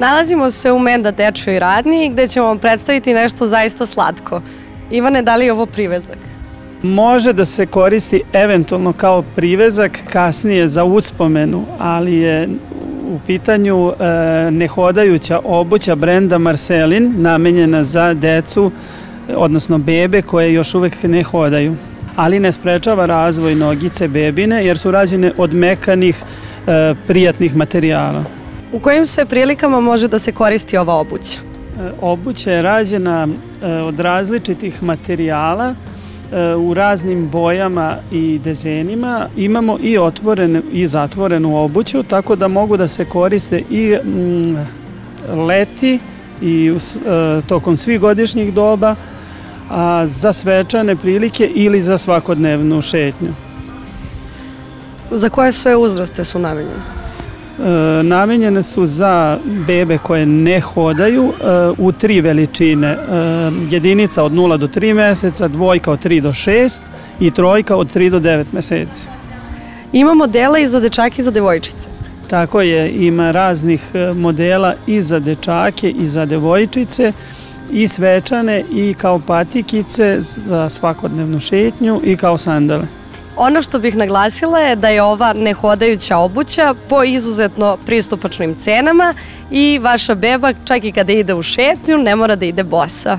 Nalazimo se u Menda dečjoj radnji gde ćemo vam predstaviti nešto zaista slatko. Ivane, da li je ovo privezak? Može da se koristi eventualno kao privezak kasnije za uspomenu, ali je u pitanju nehodajuća obuća brenda Marselin, namenjena za decu, odnosno bebe koje još uvek ne hodaju. Ali ne sprečava razvoj nogice bebine jer su rađene od mekanih, prijatnih materijala. U kojim sve prilikama može da se koristi ova obuća? Obuća je rađena od različitih materijala u raznim bojama i dezenima. Imamo i otvorenu i zatvorenu obuću, tako da mogu da se koriste i leti i tokom svih godišnjih doba, a za svečane prilike ili za svakodnevnu šetnju. Za koje sve uzraste su namenjene? Namenjene su za bebe koje ne hodaju u 3 veličine. Jedinica od 0 do 3 meseca, dvojka od 3 do 6 i trojka od 3 do 9 meseci. Ima modela i za dečake i za devojčice? Tako je, ima raznih modela i za dečake i za devojčice, i svečane i kao patikice za svakodnevnu šetnju i kao sandale. Ono što bih naglasila je da je ova nehodajuća obuća po izuzetno pristupačnim cenama i vaša beba čak i kada ide u šetnju ne mora da ide bosa.